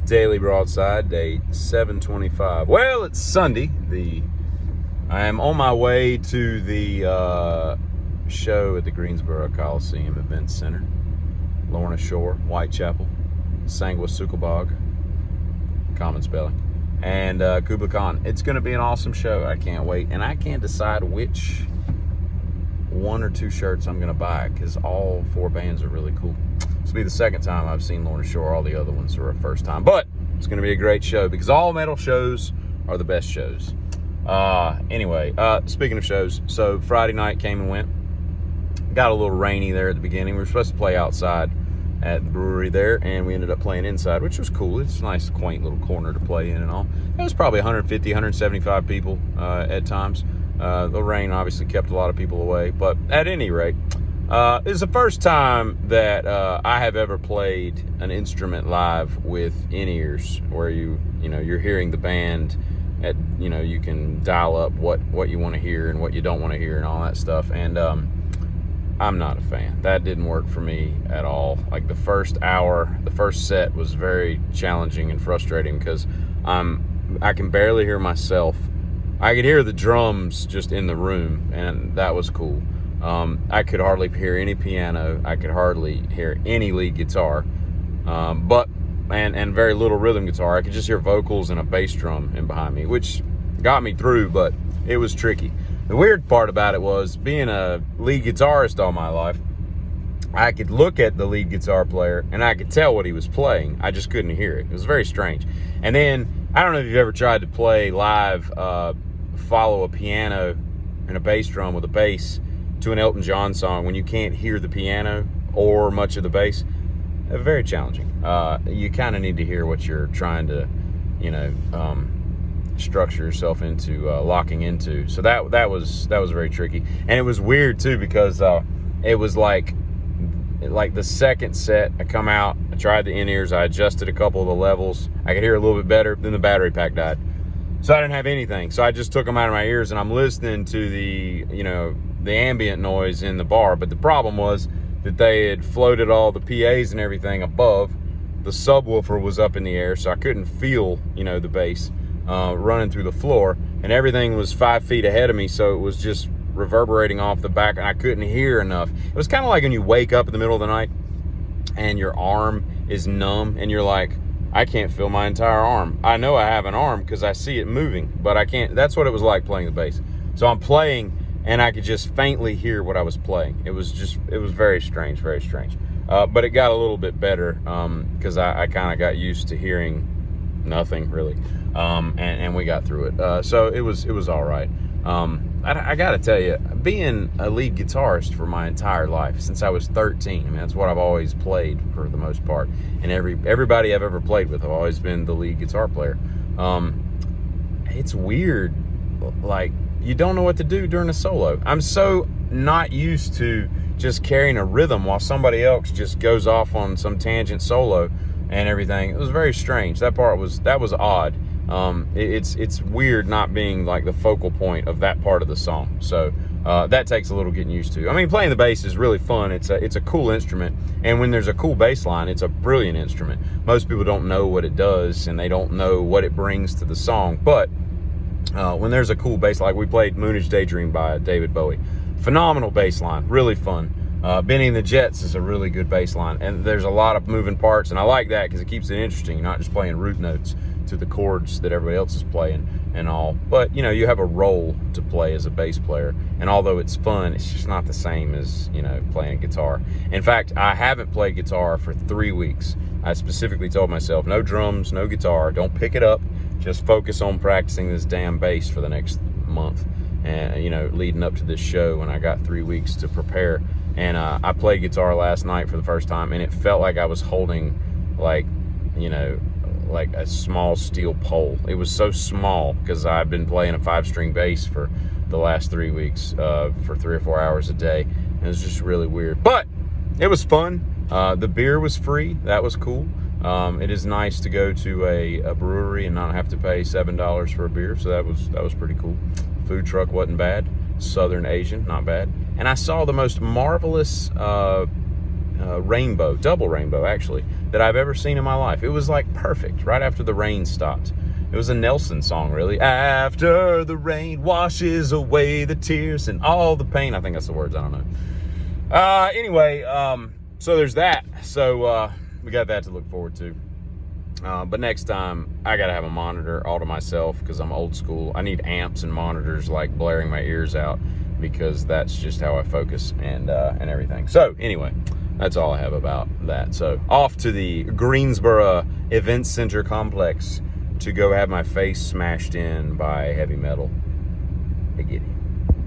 Daily Broadside, day 725. Well, it's Sunday. I am on my way to the show at the Greensboro Coliseum Event Center, Lorna Shore, Whitechapel, Sanguasukalbog, common spelling, and Kubla Khan. It's going to be an awesome show. I can't wait, and I can't decide which one or two shirts I'm going to buy because all four bands are really cool. This will be the second time I've seen Lorna Shore. All the other ones were a first time. But it's going to be a great show because all metal shows are the best shows. Anyway, speaking of shows, so Friday night came and went. Got a little rainy there at the beginning. We were supposed to play outside at the brewery there, and we ended up playing inside, which was cool. It's a nice, quaint little corner to play in and all. It was probably 150, 175 people at times. The rain obviously kept a lot of people away. But at any rate, it's the first time that I have ever played an instrument live with in-ears, where you're hearing the band at, you can dial up what you want to hear and what you don't want to hear and all that stuff. And I'm not a fan. That didn't work for me at all. Like the first hour, the first set was very challenging and frustrating because I can barely hear myself. I could hear the drums just in the room, and that was cool. I could hardly hear any piano. I could hardly hear any lead guitar, and very little rhythm guitar. I could just hear vocals and a bass drum in behind me, which got me through, but it was tricky. The weird part about it was, being a lead guitarist all my life, I could look at the lead guitar player and I could tell what he was playing. I just couldn't hear it. It was very strange. And then, I don't know if you've ever tried to play live, follow a piano and a bass drum with a bass to an Elton John song when you can't hear the piano or much of the bass. Very challenging. You kind of need to hear what you're trying to, structure yourself into, locking into. So that was very tricky, and it was weird too because it was like the second set. I come out, I tried the in-ears, I adjusted a couple of the levels, I could hear a little bit better. Then the battery pack died, so I didn't have anything. So I just took them out of my ears, and I'm listening to the ambient noise in the bar. But the problem was that they had floated all the PAs and everything above. The subwoofer was up in the air, so I couldn't feel, the bass running through the floor, and everything was 5 feet ahead of me, so it was just reverberating off the back, and I couldn't hear enough. It was kind of like when you wake up in the middle of the night and your arm is numb, and you're like, I can't feel my entire arm. I know I have an arm because I see it moving, but I can't. That's what it was like playing the bass. So I'm playing, and I could just faintly hear what I was playing. It was very strange, very strange. But it got a little bit better because I kind of got used to hearing nothing really, and we got through it. So it was all right. I gotta tell you, being a lead guitarist for my entire life since I was 13, I mean, that's what I've always played for the most part, and everybody I've ever played with, I've always been the lead guitar player. It's weird, like, you don't know what to do during a solo. I'm so not used to just carrying a rhythm while somebody else just goes off on some tangent solo and everything. It was very strange. That was odd. It's weird not being like the focal point of that part of the song. So that takes a little getting used to. I mean, playing the bass is really fun. It's a cool instrument, and when there's a cool bass line, it's a brilliant instrument. Most people don't know what it does, and they don't know what it brings to the song. But when there's a cool bass, like we played Moonage Daydream by David Bowie, phenomenal bass line, really fun. Benny and the Jets is a really good bass line, and there's a lot of moving parts, and I like that because it keeps it interesting. You're not just playing root notes to the chords that everybody else is playing and all, but you have a role to play as a bass player, and although it's fun, it's just not the same as playing a guitar. In fact, I haven't played guitar for 3 weeks. I specifically told myself, no drums, no guitar, don't pick it up, just focus on practicing this damn bass for the next month, and leading up to this show. And I got 3 weeks to prepare, and I played guitar last night for the first time, and it felt like I was holding like a small steel pole. It was so small because I've been playing a 5-string bass for the last 3 weeks for 3 or 4 hours a day. And it was just really weird, but it was fun. The beer was free. That was cool. It is nice to go to a brewery and not have to pay $7 for a beer, so that was pretty cool. Food truck wasn't bad. Southern Asian, not bad. And I saw the most marvelous rainbow, double rainbow actually, that I've ever seen in my life. It was like perfect right after the rain stopped. It was a Nelson song, really. After the rain washes away the tears and all the pain. I think that's the words. I don't know. Anyway, so there's that. So we got that to look forward to. But next time, I got to have a monitor all to myself because I'm old school. I need amps and monitors like blaring my ears out because that's just how I focus and everything. So anyway, that's all I have about that. So off to the Greensboro Event Center complex to go have my face smashed in by heavy metal. I get it.